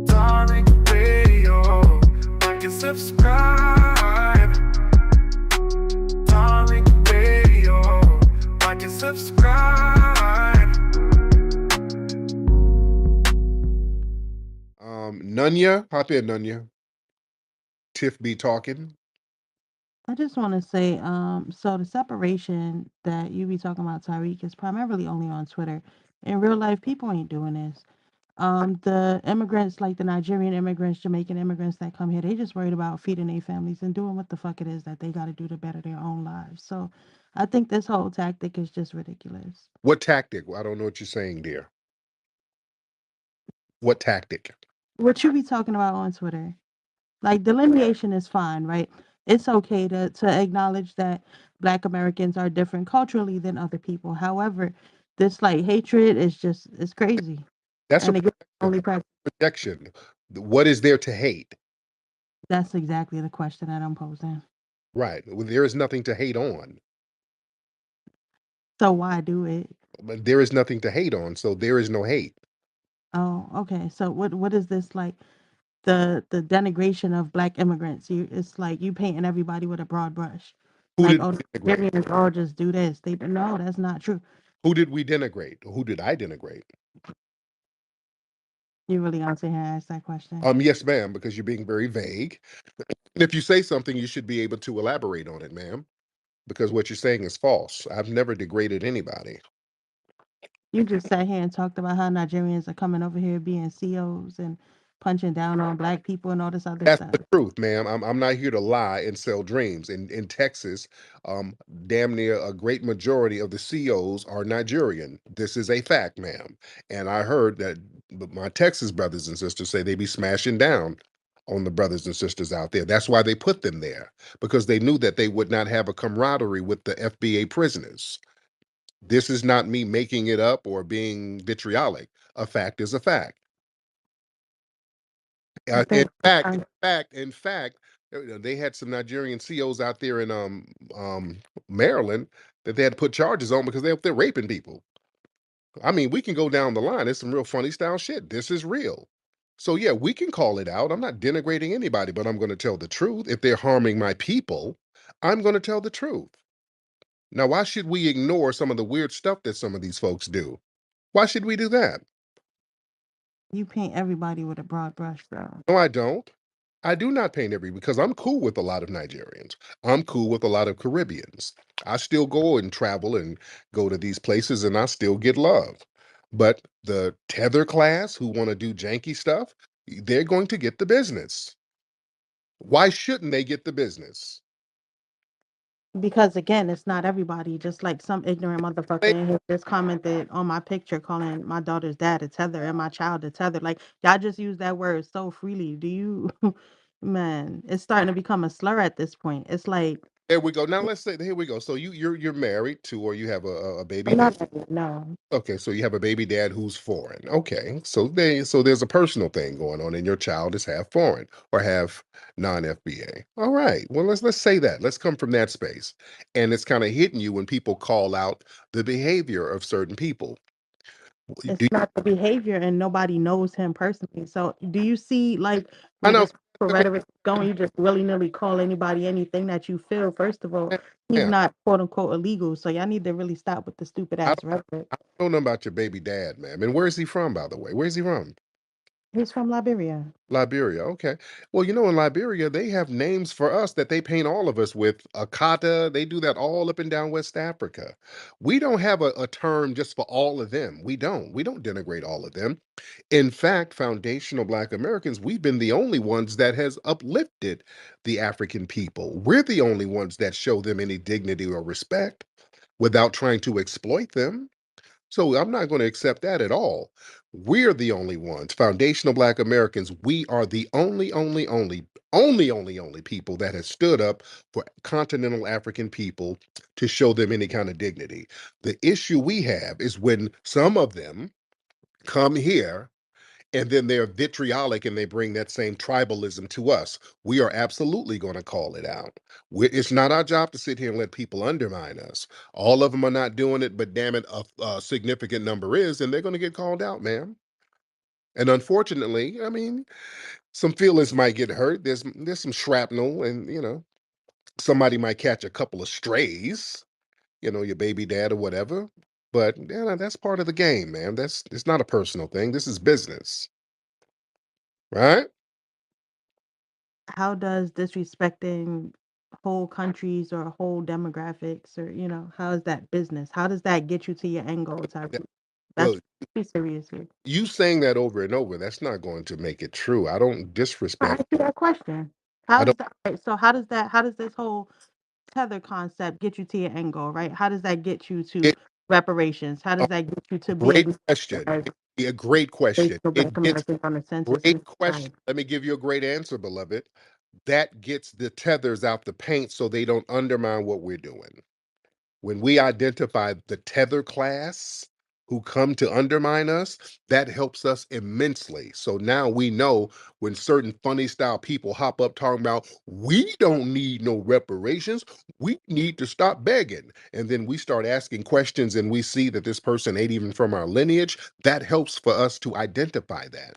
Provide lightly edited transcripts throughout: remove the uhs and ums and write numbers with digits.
Tariq Radio, like and subscribe. Tariq Radio, like and subscribe. Nunya, hop in, Nunya. Tiff be talking. I just want to say, so the separation that you be talking about, Tariq, is primarily only on Twitter. In real life, people ain't doing this. The immigrants, like the Nigerian immigrants, Jamaican immigrants that come here, they just worried about feeding their families and doing what the fuck it is that they got to do to better their own lives. So I think this whole tactic is just ridiculous. What tactic? I don't know what you're saying, dear. What tactic? What you be talking about on Twitter? Like delineation is fine, right? It's okay to acknowledge that Black Americans are different culturally than other people. However, this like hatred is just it's crazy, That's a and again, only practice. projection. What is there to hate? That's exactly the question that I'm posing. Right. Well, there is nothing to hate on. So why do it? But there is nothing to hate on, so there is no hate. Oh, okay. So what is this like the denigration of Black immigrants? It's like you painting everybody with a broad brush. Who Like, did oh, we denigrate? Nigerians all just do this. They no, that's not true. Who did we denigrate? Who did I denigrate? You really gonna sit here and ask that question? Yes, ma'am, because you're being very vague. And if you say something, you should be able to elaborate on it, ma'am, because what you're saying is false. I've never degraded anybody. You just sat here and talked about how Nigerians are coming over here being CEOs and punching down on Black people and all this other That's stuff. the truth, ma'am. I'm not here to lie and sell dreams. In Texas, damn near a great majority of the CEOs are Nigerian. This is a fact, ma'am. And I heard that my Texas brothers and sisters say they be smashing down on the brothers and sisters out there. That's why they put them there, because they knew that they would not have a camaraderie with the FBA prisoners. This is not me making it up or being vitriolic. A fact is a fact. I In think fact, they had some Nigerian CEOs out there in Maryland that they had to put charges on because they're raping people. I mean, we can go down the line. It's some real funny style shit. This is real. So yeah, we can call it out. I'm not denigrating anybody, but I'm going to tell the truth. If they're harming my people, I'm going to tell the truth. Now, why should we ignore some of the weird stuff that some of these folks do? Why should we do that? you paint everybody with a broad brush, bro. No, I don't. I do not paint every because I'm cool with a lot of Nigerians. I'm cool with a lot of Caribbeans. I still go and travel and go to these places and I still get love. But the tether class who want to do janky stuff, they're going to get the business. Why shouldn't they get the business? Because again, it's not everybody. Just like some ignorant motherfucker They, in here just commented on my picture calling my daughter's dad a tether and my child a tether. Like y'all just use that word so freely. Do you man, it's starting to become a slur at this point. It's like there we go. Now let's say here we go. So you're married to or you have a baby I'm dad. not no. Okay, so you have a baby dad who's foreign. Okay, so there's a personal thing going on, and your child is half foreign or half non-FBA. All right, well let's say that. Let's come from that space, and it's kind of hitting you when people call out the behavior of certain people. It's Do you, not the behavior and nobody knows him personally. So do you see like I where know, this rhetoric is going? You just willy-nilly call anybody anything that you feel. First of all, he's yeah, not quote unquote illegal. So y'all need to really stop with the stupid I ass don't, rhetoric. I don't know about your baby dad, ma'am. And where is he from, by the way? Where's he from? He's from Liberia. Liberia, okay. Well, in Liberia, they have names for us that they paint all of us with. Akata, they do that all up and down West Africa. We don't have a term just for all of them. We don't. We don't denigrate all of them. In fact, foundational Black Americans, we've been the only ones that has uplifted the African people. We're the only ones that show them any dignity or respect without trying to exploit them. So I'm not going to accept that at all. We're the only ones, foundational Black Americans. We are the only people that has stood up for continental African people to show them any kind of dignity. The issue we have is when some of them come here And then they're vitriolic and they bring that same tribalism to us. We are absolutely going to call it out. It's not our job to sit here and let people undermine us. All of them are not doing it, but damn it, a significant number is, and they're going to get called out, man. And unfortunately, I mean, some feelings might get hurt. There's some shrapnel, and somebody might catch a couple of strays. Your baby dad or whatever. But that's part of the game, man. It's not a personal thing. This is business, right? How does disrespecting whole countries or whole demographics or how is that business? How does that get you to your end goal, That- Tariq? That's Well, be serious here. you saying that over and over, that's not going to make it true. I don't I disrespect. asked you that question. I How don't does that right, so how does this whole tether concept get you to your end goal, right? How does that get you to it. reparations? How A does that get you to be great acknowledged question. as A great question. racial It black gets Americans on the census great in question. society? Let me give you a great answer, beloved. That gets the tethers out the paint so they don't undermine what we're doing. When we identify the tether class who come to undermine us, that helps us immensely. So now we know when certain funny style people hop up talking about, we don't need no reparations, we need to stop begging. And then we start asking questions and we see that this person ain't even from our lineage. That helps for us to identify that.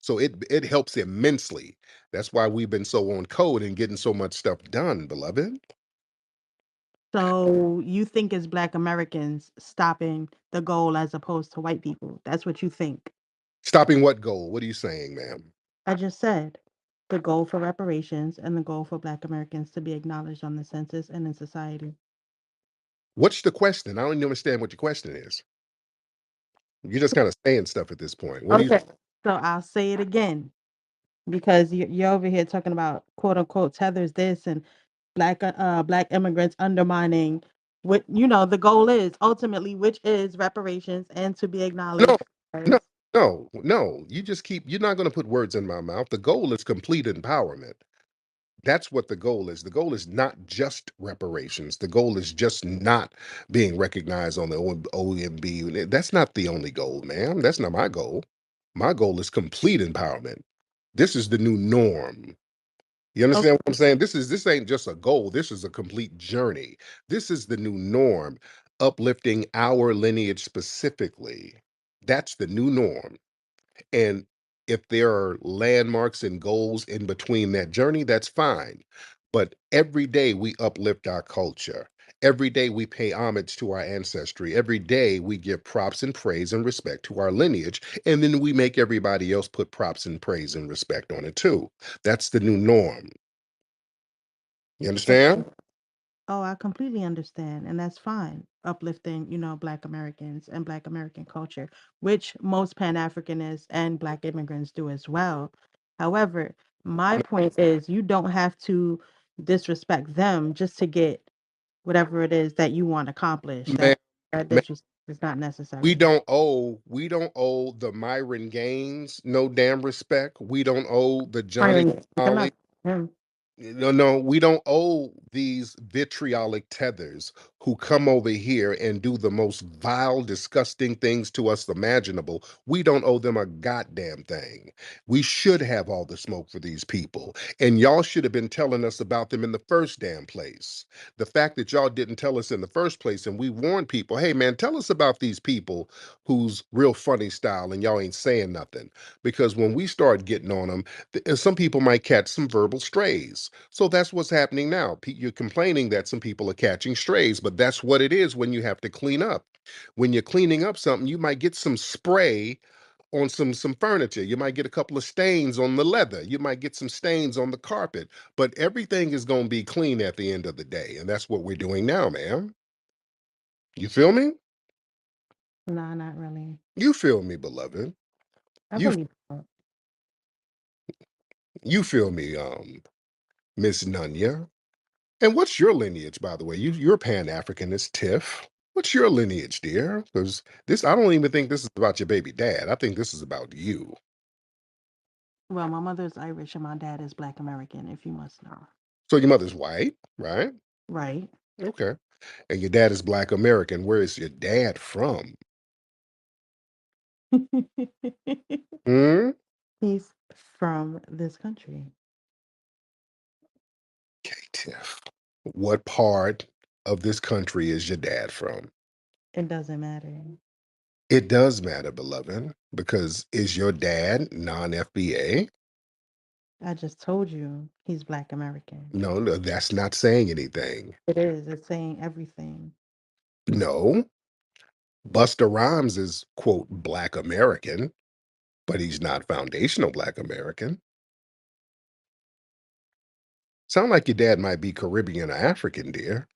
So it helps immensely. That's why we've been so on code and getting so much stuff done, beloved. So you think it's black Americans stopping the goal as opposed to white people? That's what you think. Stopping what goal? What are you saying, ma'am? I just said the goal for reparations and the goal for black Americans to be acknowledged on the census and in society. What's the question? I don't even understand what your question is. You're just kind of saying stuff at this point. What do you Okay. So I'll say it again because you're over here talking about quote unquote tethers this and black immigrants undermining what the goal is ultimately, which is reparations and to be No, acknowledged no, as no. You're not going to put words in my mouth. The goal is complete empowerment. That's what the goal is. The goal is not just reparations. The goal is just not being recognized on the OMB. That's not the only goal, ma'am. That's not my goal. My goal is complete empowerment. This is the new norm. You understand what I'm saying? This ain't just a goal. This is a complete journey. This is the new norm, uplifting our lineage specifically. That's the new norm. And if there are landmarks and goals in between that journey, that's fine. But every day we uplift our culture. Every day we pay homage to our ancestry. Every day we give props and praise and respect to our lineage. And then we make everybody else put props and praise and respect on it too. That's the new norm. You understand? Oh, I completely understand, and that's fine. Uplifting, Black Americans and Black American culture, which most Pan Africanists and Black immigrants do as well. However, my point is you don't have to disrespect them just to get whatever it is that you want accomplished. Man, That man, disrespect is not we necessary. don't owe we don't owe the Myron Gaines no damn respect. We don't owe the Johnny Fine. I'm Ollie. not him. No, we don't owe these vitriolic tethers who come over here and do the most vile, disgusting things to us imaginable. We don't owe them a goddamn thing. We should have all the smoke for these people. And y'all should have been telling us about them in the first damn place. The fact that y'all didn't tell us in the first place and we warned people, hey man, tell us about these people who's real funny style and y'all ain't saying nothing. Because when we start getting on them, some people might catch some verbal strays. So that's what's happening now. You're complaining that some people are catching strays, but that's what it is when you have to clean up. When you're cleaning up something, you might get some spray on some furniture. You might get a couple of stains on the leather. You might get some stains on the carpet, but everything is going to be clean at the end of the day, and that's what we're doing now, ma'am. You feel me? Nah, not really. You feel me, beloved. I You really don't. you feel me, Miss Nunya. And what's your lineage, by the way? You're Pan-Africanist, Tiff. What's your lineage, dear? Because I don't even think this is about your baby dad. I think this is about you. Well, my mother's Irish and my dad is Black American, if you must know. So your mother's white, right? Right. Okay. And your dad is Black American. Where is your dad from? Hmm? He's from this country. Okay, Tiff. What part of this country is your dad from? It doesn't matter. It does matter, beloved, because is your dad non FBA? I just told you he's Black American. No, no, that's not saying anything. It is. It's saying everything. No, Buster Rhymes is, quote, Black American, but he's not foundational Black American. Sound like your dad might be Caribbean or African, dear.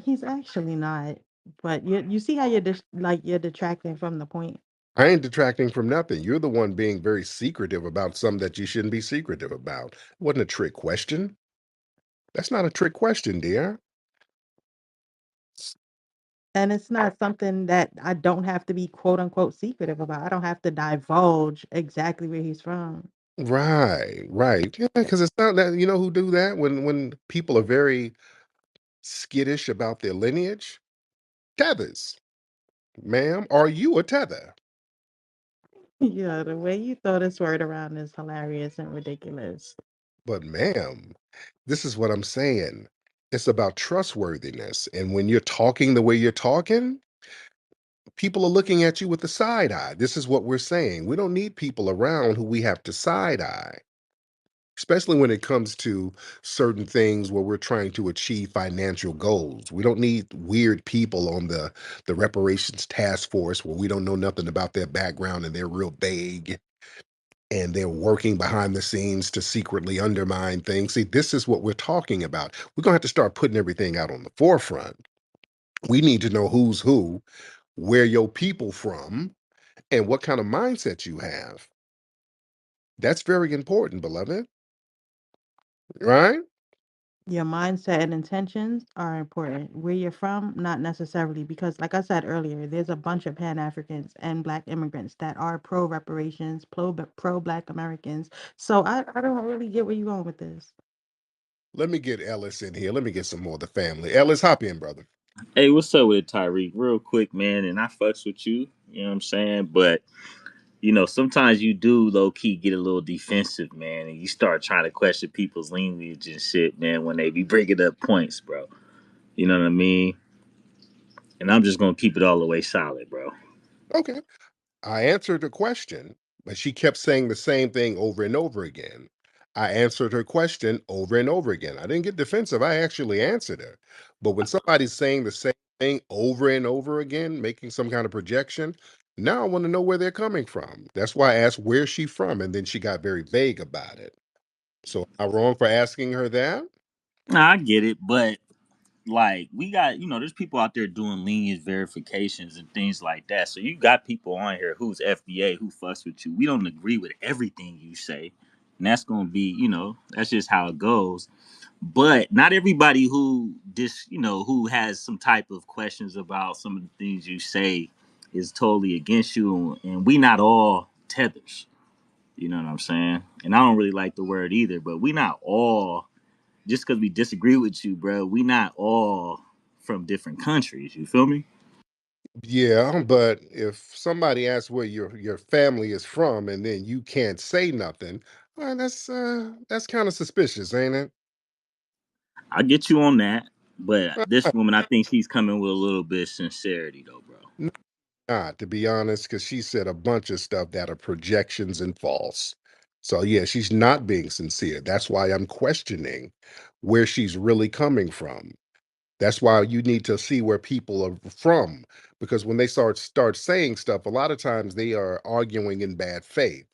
He's actually not. But you see how you're detracting from the point. I ain't detracting from nothing. You're the one being very secretive about something that you shouldn't be secretive about. It wasn't a trick question. That's not a trick question, dear. And it's not something that I don't have to be quote unquote secretive about. I don't have to divulge exactly where he's from. Right, right. Yeah, because it's not that, you know who do that when people are very skittish about their lineage? Tethers. Ma'am, are you a tether? Yeah, the way you throw this word around is hilarious and ridiculous. But ma'am, this is what I'm saying. It's about trustworthiness. And when you're talking the way you're talking, people are looking at you with the side eye. This is what we're saying. We don't need people around who we have to side eye, especially when it comes to certain things where we're trying to achieve financial goals. We don't need weird people on the reparations task force where we don't know nothing about their background and they're real vague and they're working behind the scenes to secretly undermine things. See, this is what we're talking about. We're going to have to start putting everything out on the forefront. We need to know who's who, where your people from, and what kind of mindset you have. That's very important, beloved. Right? Your mindset and intentions are important. Where you're from, not necessarily, because, like I said earlier, there's a bunch of Pan Africans and Black immigrants that are pro reparations, pro Black Americans. So I don't really get where you're going with this. Let me get Ellis in here. Let me get some more of the family. Ellis, hop in, brother. Hey, what's up with it, Tariq? Real quick, man, and I fucks with you. You know what I'm saying? But sometimes you do low key get a little defensive, man, and you start trying to question people's lineage and shit, man, when they be bringing up points, bro. You know what I mean? And I'm just gonna keep it all the way solid, bro. Okay. I answered her question, but she kept saying the same thing over and over again. I answered her question over and over again. I didn't get defensive. I actually answered her. But when somebody's saying the same thing over and over again, making some kind of projection, now I want to know where they're coming from. That's why I asked where's she from, and then she got very vague about it. So am I wrong for asking her that? Nah, I get it, but like we got, there's people out there doing lineage verifications and things like that. So you got people on here who's FBA who fucks with you. We don't agree with everything you say. And that's gonna be, that's just how it goes. But not everybody who has some type of questions about some of the things you say is totally against you, and we not all tethers. You know what I'm saying? And I don't really like the word either, but we not all just because we disagree with you, bro. We not all from different countries. You feel me? Yeah, but if somebody asks where your family is from and then you can't say nothing, well, that's kind of suspicious, ain't it? I get you on that, but this woman, I think she's coming with a little bit of sincerity, though, bro. Not, to be honest, because she said a bunch of stuff that are projections and false. So yeah, she's not being sincere. That's why I'm questioning where she's really coming from. That's why you need to see where people are from, because when they start saying stuff, a lot of times they are arguing in bad faith.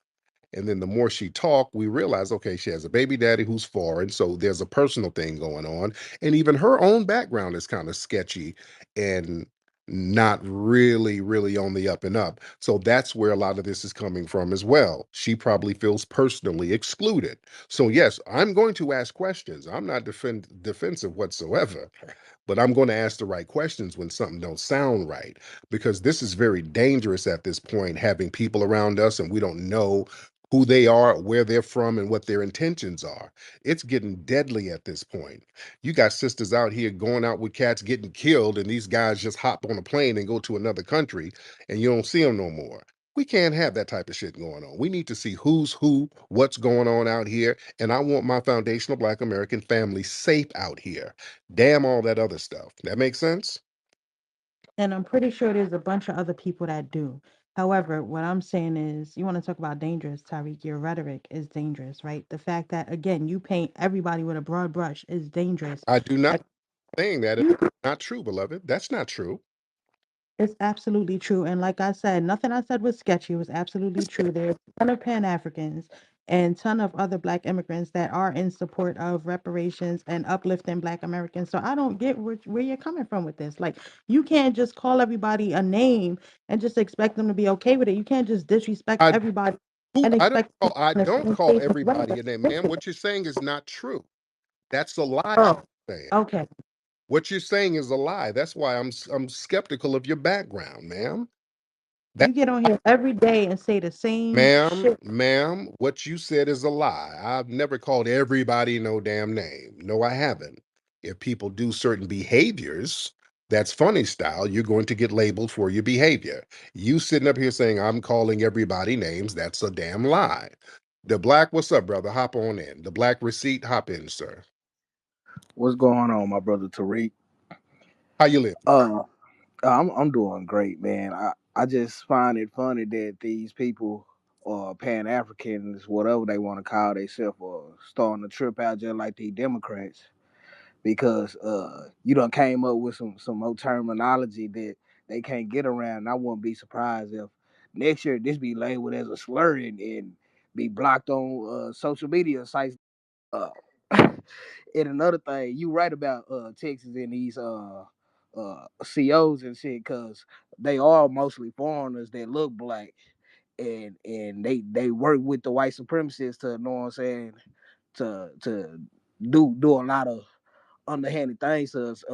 And then the more she talked, we realized, okay, she has a baby daddy who's foreign, so there's a personal thing going on. And even her own background is kind of sketchy and not really, really on the up and up. So that's where a lot of this is coming from as well. She probably feels personally excluded. So yes, I'm going to ask questions. I'm not defensive whatsoever, but I'm going to ask the right questions when something don't sound right, because this is very dangerous at this point, having people around us and we don't know who they are, where they're from, and what their intentions are. It's getting deadly at this point. You got sisters out here going out with cats getting killed, and these guys just hop on a plane and go to another country, and you don't see them no more. We can't have that type of shit going on. We need to see who's who, what's going on out here, and I want my foundational Black American family safe out here. Damn all that other stuff. That makes sense? And I'm pretty sure there's a bunch of other people that do. However, what I'm saying is, you want to talk about dangerous, Tariq. Your rhetoric is dangerous, right? The fact that, again, you paint everybody with a broad brush is dangerous. I do not Like, saying that is you not true, beloved. That's not true. It's absolutely true. And like I said, nothing I said was sketchy. It was absolutely true. There's a ton of Pan Africans and ton of other Black immigrants that are in support of reparations and uplifting Black Americans. So I don't get where you're coming from with this. Like, you can't just call everybody a name and just expect them to be okay with it. You can't just disrespect I everybody and expect them I to be on don't the call same page as well. everybody a name, ma'am. What you're saying is not true. That's a lie. Oh, Saying. okay. What you're saying is a lie. That's why I'm skeptical of your background, ma'am. You get on here every day and say the same shit. Ma'am, what you said is a lie. I've never called everybody no damn name. No, I haven't. If people do certain behaviors, that's funny style, you're going to get labeled for your behavior. You sitting up here saying I'm calling everybody names, that's a damn lie. The Black, what's up, brother? Hop on in. The Black receipt, hop in, sir. What's going on, my brother Tariq? How you live? Uh, I'm doing great, man. I just find it funny that these people, Pan Africans, whatever they want to call themselves, are starting to trip out just like the Democrats because you done came up with some more terminology that they can't get around. And I wouldn't be surprised if next year this be labeled as a slur and be blocked on social media sites. Uh, and another thing, you right about Texas and these COs and shit, cause they are mostly foreigners that look black, and they work with the white supremacists to, know what I'm saying, to do a lot of underhanded things to us.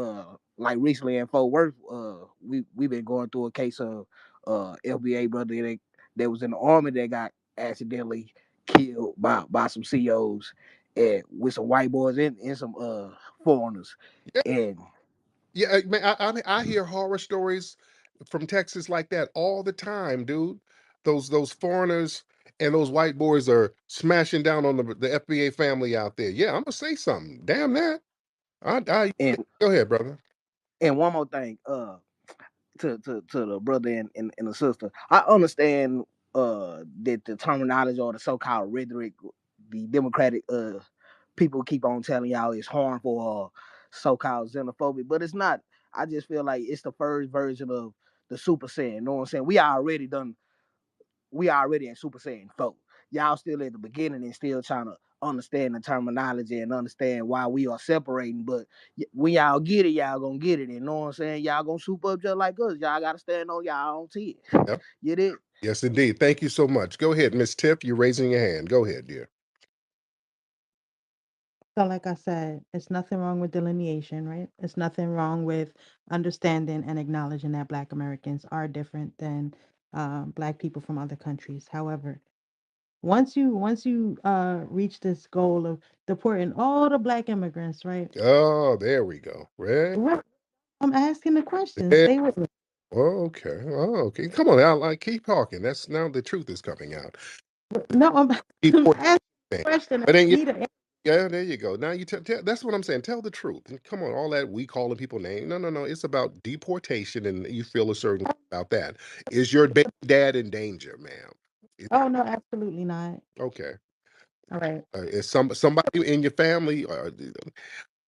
Like recently in Fort Worth, we been going through a case of FBA brother that was in the army that got accidentally killed by some COs and with some white boys and some foreigners. Yeah, And yeah, man. I hear horror stories from Texas like that all the time, dude. Those foreigners and those white boys are smashing down on the FBA family out there. Yeah, I'm gonna say something. Damn that. and Go ahead, brother. and one more thing, to the brother and the sister. I understand that the terminology or the so-called rhetoric the Democratic people keep on telling y'all is harmful or so-called xenophobic, but it's not. I just feel like it's the first version of the Super Saiyan. You know what I'm saying? We already at Super Saiyan 4. Y'all still at the beginning and still trying to understand the terminology and understand why we are separating. But when y'all get it, y'all gonna get it. And you know what I'm saying? Y'all gonna soup up just like us. Y'all gotta stand on y'all own 10. Yep. Get it? Yes, indeed. Thank you so much. Go ahead, Miss Tiff. You're raising your hand. Go ahead, dear. So, like I said, it's nothing wrong with delineation, right? It's nothing wrong with understanding and acknowledging that Black Americans are different than Black people from other countries. However, once you reach this goal of deporting all the Black immigrants, right? Oh, there we go. Right What I'm asking the question. there. Stay with me. Okay. Oh, okay. Come on now. Like, keep talking. That's now the truth is coming out. No, I'm, I'm Deport asking thing. a question. I But then need an yeah, there you go. Now you that's what I'm saying. Tell the truth. And come on, all that we calling people names. No, no, no. It's about deportation, and you feel a certain way about that. Is your baby dad in danger, ma'am? Oh no, absolutely not. Okay. All right. Is somebody in your family, or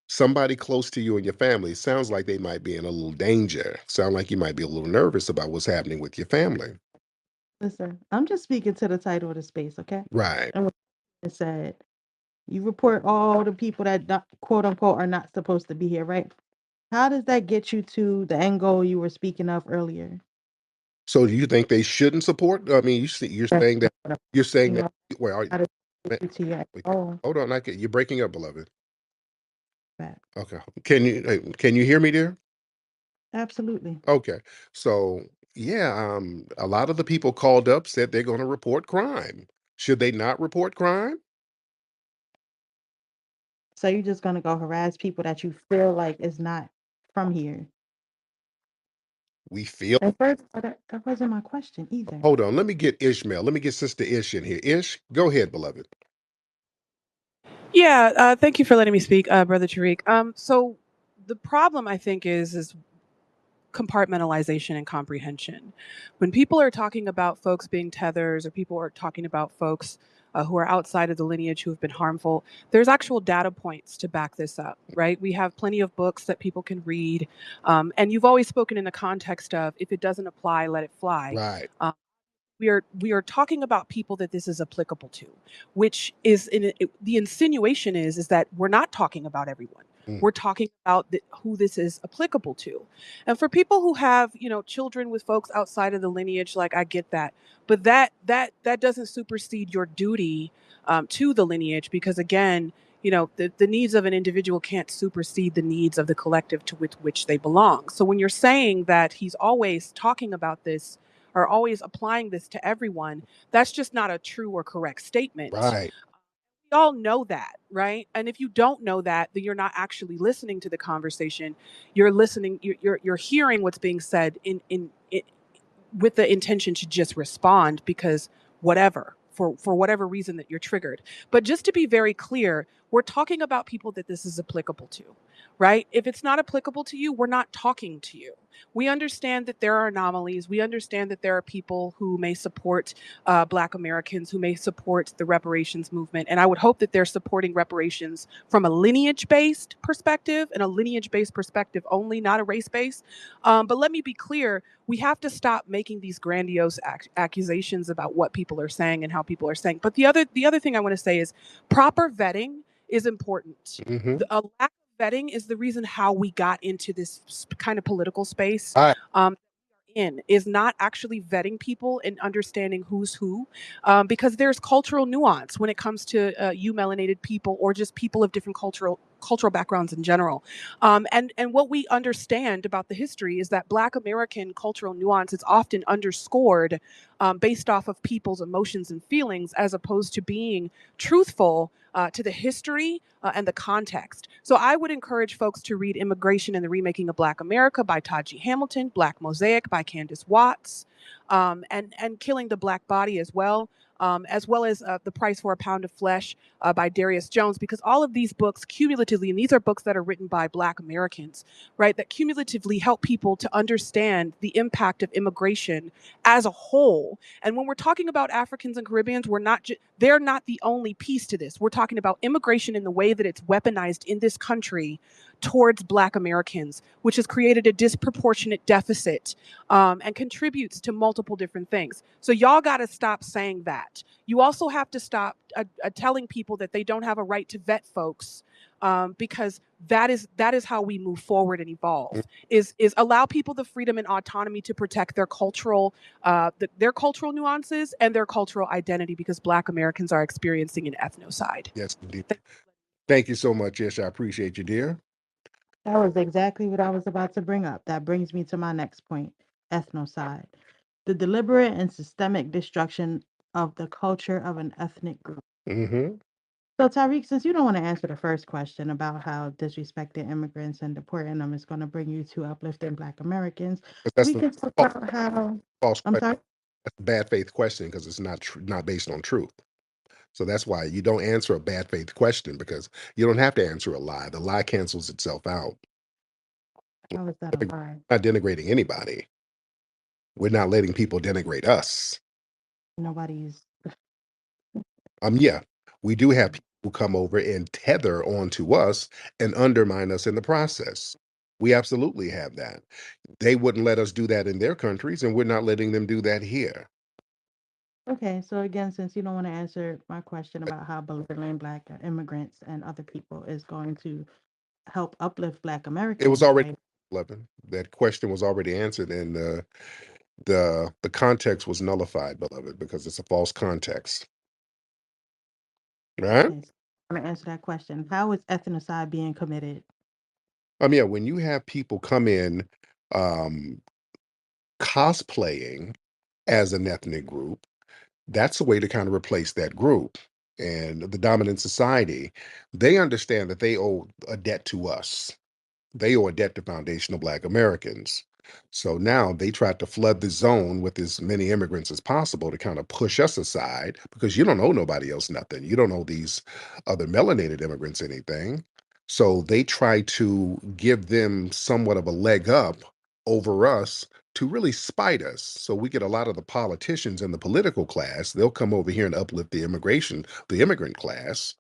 somebody close to you in your family? Sounds like they might be in a little danger. Sound like you might be a little nervous about what's happening with your family. Listen, I'm just speaking to the title of the space, okay? Right. And what it said, you report all the people that quote unquote are not supposed to be here, right? How does that get you to the end goal you were speaking of earlier? So do you think they shouldn't support? I mean, you're That's saying that what I'm you're saying speaking that. of. Well, How does it ma- get you to your end wait, goal? hold on. You're breaking up, beloved. Back. Okay. Can you hear me, dear? Absolutely. Okay. So yeah, a lot of the people called up said they're going to report crime. Should they not report crime? So you're just gonna go harass people that you feel like is not from here. We feel. At first, that wasn't my question either. Hold on. Let me get Ishmael. Let me get Sister Ish in here. Ish, go ahead, beloved. Yeah, thank you for letting me speak, Brother Tariq. So the problem I think is compartmentalization and comprehension. When people are talking about folks being tethers, or people are talking about folks who are outside of the lineage who have been harmful, there's actual data points to back this up, right? We have plenty of books that people can read, and you've always spoken in the context of if it doesn't apply, let it fly. Right. We are talking about people that this is applicable to, which is the insinuation is that we're not talking about everyone. Mm. We're talking about who this is applicable to, and for people who have children with folks outside of the lineage, like I get that, but that doesn't supersede your duty to the lineage, because again, the needs of an individual can't supersede the needs of the collective to which they belong. So when you're saying that he's always talking about this or always applying this to everyone, that's just not a true or correct statement. Right. We all know that, right? And if you don't know that, then you're not actually listening to the conversation. You're listening, you're hearing what's being said in with the intention to just respond because whatever, for whatever reason that you're triggered. But just to be very clear, we're talking about people that this is applicable to, right? If it's not applicable to you, we're not talking to you. We understand that there are anomalies. We understand that there are people who may support Black Americans, who may support the reparations movement. And I would hope that they're supporting reparations from a lineage based perspective, and a lineage based perspective only, not a race based. But let me be clear, we have to stop making these grandiose accusations about what people are saying and how people are saying. But the other thing I want to say is proper vetting is important. Mm-hmm. A lack of vetting is the reason how we got into this kind of political space. Right. In is not actually vetting people and understanding who's who, because there's cultural nuance when it comes to you melanated people or just people of different cultural backgrounds in general. And what we understand about the history is that Black American cultural nuance is often underscored based off of people's emotions and feelings, as opposed to being truthful to the history and the context. So I would encourage folks to read Immigration and the Remaking of Black America by Taji Hamilton, Black Mosaic by Candace Watts, and Killing the Black Body as well as The Price for a Pound of Flesh by Darius Jones, because all of these books cumulatively, and these are books that are written by Black Americans, right, that cumulatively help people to understand the impact of immigration as a whole. And when we're talking about Africans and Caribbeans, they're not the only piece to this. We're talking about immigration in the way that it's weaponized in this country towards Black Americans, which has created a disproportionate deficit and contributes to multiple different things. So y'all got to stop saying that. You also have to stop telling people that they don't have a right to vet folks, because that is how we move forward and evolve. Is allow people the freedom and autonomy to protect their their cultural nuances and their cultural identity, because Black Americans are experiencing an ethnocide. Yes, indeed. Thank you so much, Ish. I appreciate you, dear. That was exactly what I was about to bring up. That brings me to my next point, ethnocide. The deliberate and systemic destruction of the culture of an ethnic group. Mm-hmm. So, Tariq, since you don't want to answer the first question about how disrespecting immigrants and deporting them is going to bring you to uplifting Black Americans, That's we the can talk about how. false I'm question. sorry? That's a bad faith question because it's not based on truth. So that's why you don't answer a bad faith question, because you don't have to answer a lie. The lie cancels itself out. How is that a lie? Not denigrating anybody. We're not letting people denigrate us. Nobody's. Yeah, we do have people who come over and tether onto us and undermine us in the process. We absolutely have that. They wouldn't let us do that in their countries, and we're not letting them do that here. Okay, so again, since you don't want to answer my question about how belittling Black immigrants and other people is going to help uplift Black It was Americans, already right? 11. That question was already answered, and the context was nullified, beloved, because it's a false context. Right? Okay, so I'm gonna answer that question. How is ethnocide being committed? Yeah, when you have people come in um, cosplaying as an ethnic group, that's a way to kind of replace that group. And the dominant society, they understand that they owe a debt to us. They owe a debt to foundational Black Americans. So now they tried to flood the zone with as many immigrants as possible to kind of push us aside because you don't owe nobody else nothing. You don't owe these other melanated immigrants anything. So they try to give them somewhat of a leg up over us to really spite us. So we get a lot of the politicians in the political class, they'll come over here and uplift the immigrant class,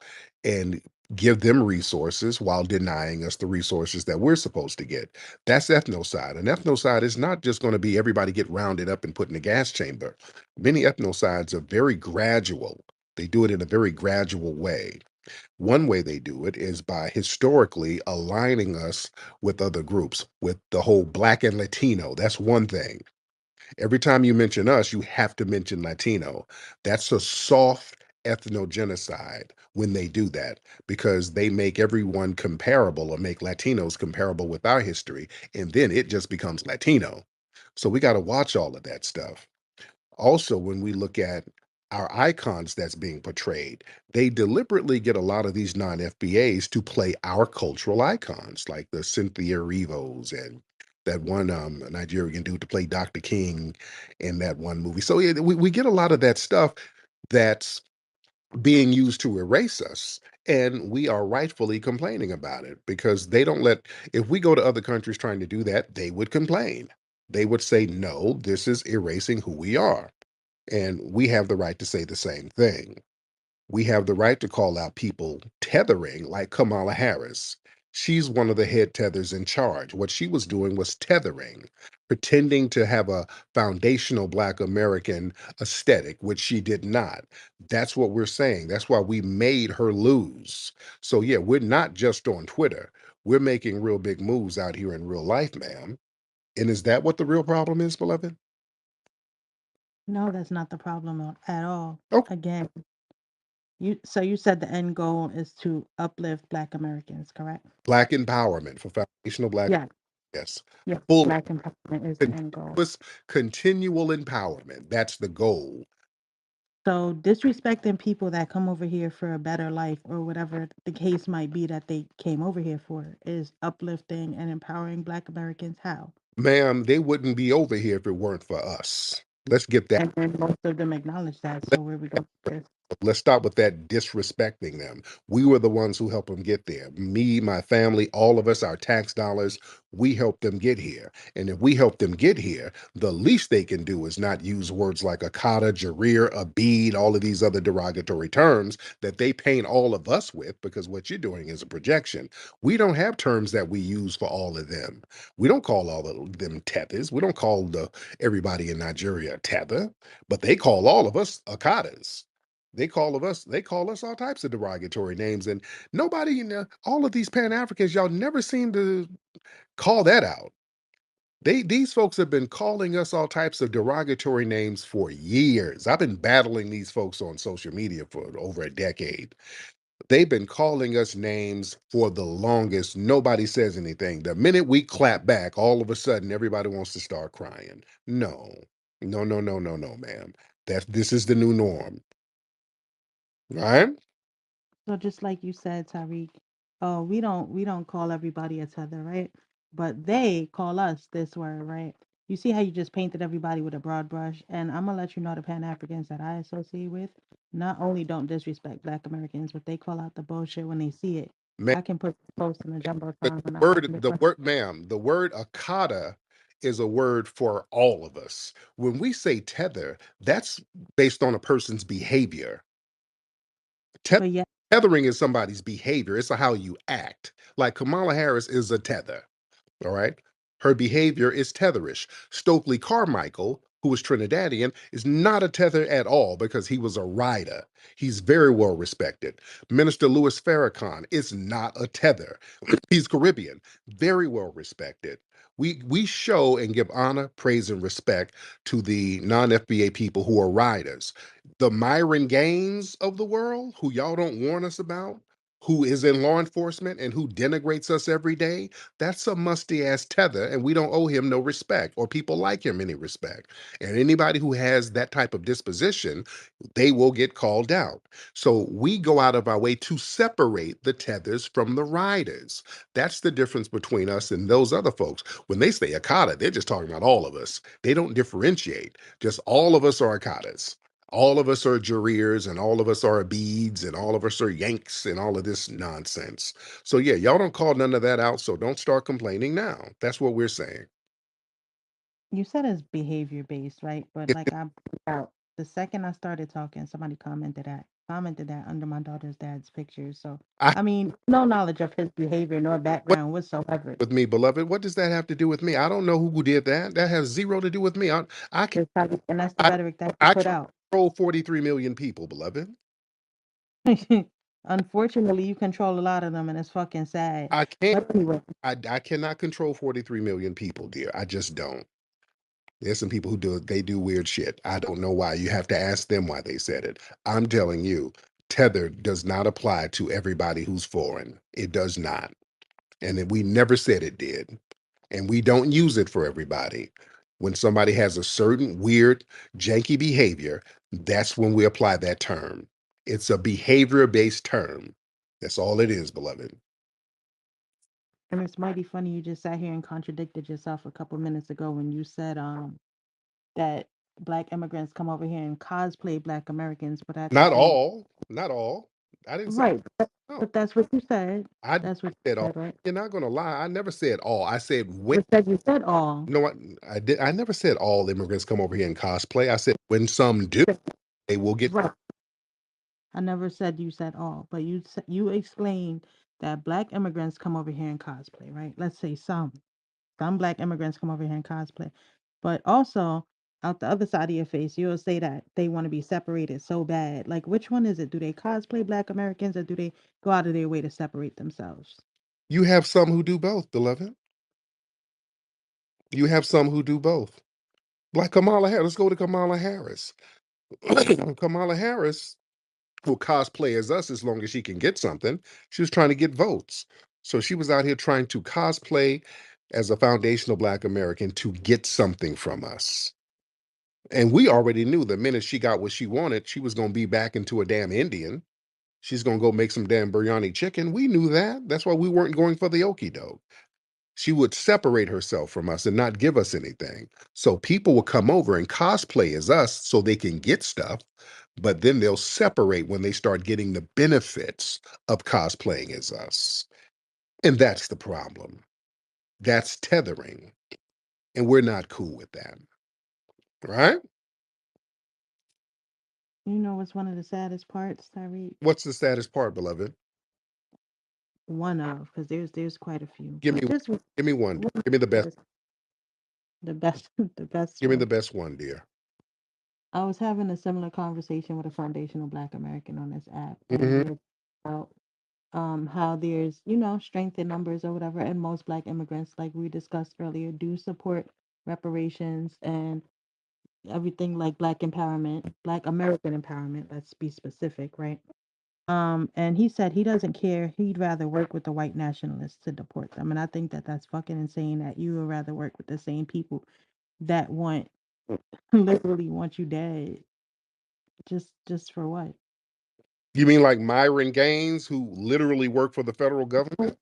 and give them resources while denying us the resources that we're supposed to get. That's ethnocide. And ethnocide is not just going to be everybody get rounded up and put in a gas chamber. Many ethnocides are very gradual. They do it in a very gradual way. One way they do it is by historically aligning us with other groups, with the whole Black and Latino. That's one thing. Every time you mention us, you have to mention Latino. That's a soft ethnogenocide when they do that because they make everyone comparable or make Latinos comparable with our history. And then it just becomes Latino. So we got to watch all of that stuff. Also, when we look at our icons that's being portrayed, they deliberately get a lot of these non-FBAs to play our cultural icons, like the Cynthia Rivos and that one Nigerian dude to play Dr. King in that one movie. So yeah, we get a lot of that stuff that's being used to erase us. And we are rightfully complaining about it because they don't let, if we go to other countries trying to do that, they would complain. They would say, no, this is erasing who we are. And we have the right to say the same thing. We have the right to call out people tethering like Kamala Harris. She's one of the head tethers in charge. What she was doing was tethering, pretending to have a foundational Black American aesthetic, which she did not. That's what we're saying. That's why we made her lose. So, yeah, we're not just on Twitter. We're making real big moves out here in real life, ma'am. And is that what the real problem is, beloved? No, that's not the problem at all. Okay. Again, you said the end goal is to uplift Black Americans, correct? Black empowerment for foundational Black. Yeah, Yes. yeah. Full Black empowerment is the end goal. continuous, continual empowerment. That's the goal. So disrespecting people that come over here for a better life or whatever the case might be that they came over here for is uplifting and empowering Black Americans. How? Ma'am, they wouldn't be over here if it weren't for us. Let's get that. And then most of them acknowledge that. So where we go with this? Let's stop with that disrespecting them. We were the ones who helped them get there. Me, my family, all of us, our tax dollars, we helped them get here. And if we help them get here, the least they can do is not use words like a kata, jareer, a bead, all of these other derogatory terms that they paint all of us with, because what you're doing is a projection. We don't have terms that we use for all of them. We don't call all of them tethers. We don't call everybody in Nigeria a tether, but they call all of us akatas. They call us all types of derogatory names, and nobody, all of these Pan-Africans, y'all never seem to call that out. These folks have been calling us all types of derogatory names for years. I've been battling these folks on social media for over a decade. They've been calling us names for the longest. Nobody says anything. The minute we clap back, all of a sudden everybody wants to start crying. No, no, no, no, no, no, ma'am. This is the new norm, right? So just like you said, Tariq, oh, we don't call everybody a tether, right? But they call us this word, right? You see how you just painted everybody with a broad brush, and I'm gonna let you know the Pan Africans that I associate with not only don't disrespect Black Americans, but they call out the bullshit when they see it. I can put this post in the jumbotron when I find it. Ma'am, the word akata is a word for all of us. When we say tether, that's based on a person's behavior. But yeah, Tethering is somebody's behavior. It's how you act. Like Kamala Harris is a tether. All right. Her behavior is tetherish. Stokely Carmichael, who was Trinidadian, is not a tether at all because he was a rider. He's very well respected. Minister Louis Farrakhan is not a tether. He's Caribbean, very well respected. We show and give honor, praise, and respect to the non-FBA people who are riders. The Myron Gaines of the world, who y'all don't warn us about, who is in law enforcement and who denigrates us every day, that's a musty ass tether, and we don't owe him no respect or people like him any respect. And anybody who has that type of disposition, they will get called out. So we go out of our way to separate the tethers from the riders. That's the difference between us and those other folks. When they say Akata, they're just talking about all of us. They don't differentiate. Just all of us are Akatas. All of us are Jareers and all of us are Abids and all of us are Yanks and all of this nonsense. So yeah, y'all don't call none of that out. So don't start complaining now. That's what we're saying. You said it's behavior based, right? But like I pointed out, the second I started talking, somebody commented that under my daughter's dad's picture. So I I mean, no knowledge of his behavior nor what background whatsoever. with me, beloved? What does that have to do with me? I don't know who did that. That has zero to do with me. I can And that's the I, rhetoric that you I put can out. control 43 million people, beloved. Unfortunately, you control a lot of them, and it's fucking sad. I can't. But anyway, I cannot control 43 million people, dear. I just don't. There's some people who do it, they do weird shit. I don't know why. You have to ask them why they said it. I'm telling you, tether does not apply to everybody who's foreign. It does not. And we never said it did. And we don't use it for everybody. When somebody has a certain weird, janky behavior, that's when we apply that term. It's a behavior based term. That's all it is, beloved. and it's mighty funny you just sat here and contradicted yourself a couple minutes ago when you said that black immigrants come over here and cosplay black Americans, but at the Not same all. Not all. I didn't say right. no. But that's what you said. I That's what said you all. said, right? You're not gonna lie. I never said all. I said when. You said all. You know what? I did. I never said all immigrants come over here and cosplay. I said when some do, they will get. Right. I never said you said all, but you explained that black immigrants come over here and cosplay, right? Let's say some black immigrants come over here and cosplay, but also out the other side of your face, you'll say that they want to be separated so bad. Like, which one is it? Do they cosplay black Americans or do they go out of their way to separate themselves? You have some who do both, beloved. You have some who do both. Like Kamala Harris. Let's go to Kamala Harris. Kamala Harris will cosplay as us as long as she can get something. She was trying to get votes. So she was out here trying to cosplay as a foundational Black American to get something from us. And we already knew the minute she got what she wanted, she was going to be back into a damn Indian. She's going to go make some damn biryani chicken. We knew that. That's why we weren't going for the okie doke. She would separate herself from us and not give us anything. So people will come over and cosplay as us so they can get stuff, but then they'll separate when they start getting the benefits of cosplaying as us. And that's the problem. That's tethering. And we're not cool with that. Right? You know what's one of the saddest parts, Tariq? What's the saddest part, beloved? One of, because there's quite a few, Give me but just give me one. one Give me the best. of the best, the best Give me the one. best one, dear. I was having a similar conversation with a foundational Black American on this app, and Hmm. we were about how there's strength in numbers or whatever, and most Black immigrants, like we discussed earlier, do support reparations and everything like Black empowerment, Black American empowerment. Let's be specific, right? And he said he doesn't care. He'd rather work with the white nationalists to deport them, and I think that that's fucking insane. That you would rather work with the same people that want literally want you dead. Just for what? You mean like Myron Gaines, who literally worked for the federal government?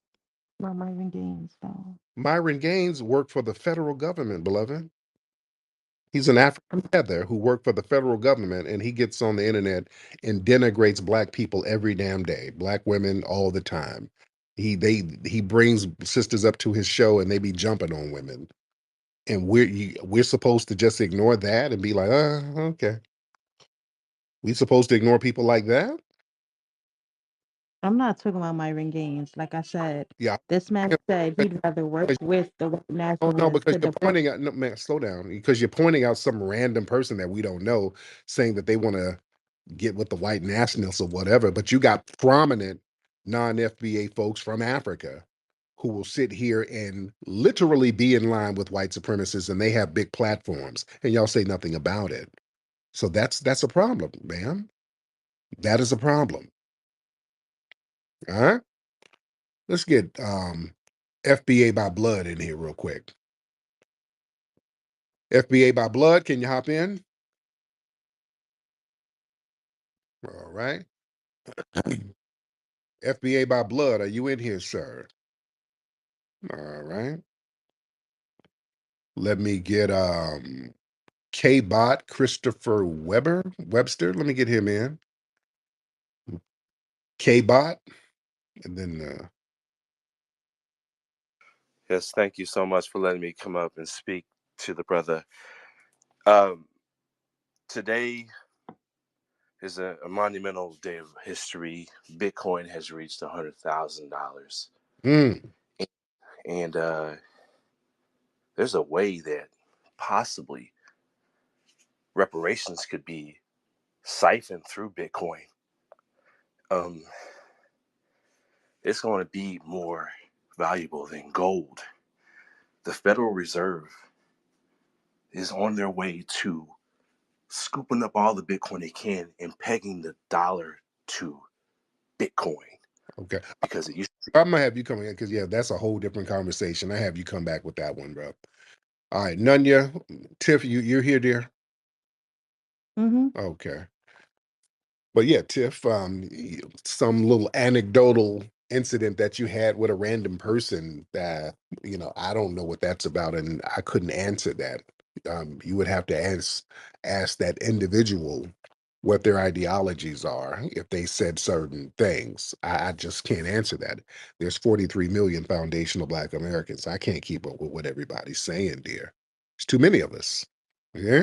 Not Marvin Gaines, though. Myron Gaines worked for the federal government, beloved. He's an African feather who worked for the federal government, and he gets on the internet and denigrates black people every damn day, black women all the time. He brings sisters up to his show, and they be jumping on women, and we're supposed to just ignore that and be like, okay. We supposed to ignore people like that? I'm not talking about Myron Gaines. Like I said, Yeah. this man said he'd rather work with the white Oh no, nationalists because to you're deport. pointing out. No, man, slow down. Because you're pointing out some random person that we don't know, saying that they want to get with the white nationalists or whatever. But you got prominent non-FBA folks from Africa who will sit here and literally be in line with white supremacists, and they have big platforms, and y'all say nothing about it. So that's a problem, man. That is a problem. All right. Let's get FBA by blood in here real quick. FBA by blood, can you hop in? All right. FBA by blood, are you in here, sir? All right. Let me get K-Bot Christopher Webster. Let me get him in. K-Bot. And then Yes, thank you so much for letting me come up and speak to the brother. Um, Today is a monumental day of history. Bitcoin has reached $100,000, mm, and there's a way that possibly reparations could be siphoned through Bitcoin. Um, it's going to be more valuable than gold. The Federal Reserve is on their way to scooping up all the Bitcoin they can and pegging the dollar to Bitcoin okay. because it used to I'm gonna have you come in because yeah, that's a whole different conversation. I have you come back with that one, bro. All right, Nunya, Tiff, you're here, dear. Mm-hmm. Okay. But yeah, Tiff, some little anecdotal incident that you had with a random person that, I don't know what that's about, and I couldn't answer that. You would have to ask that individual what their ideologies are if they said certain things. I just can't answer that. There's 43 million foundational Black Americans. I can't keep up with what everybody's saying, dear. It's too many of us. Yeah.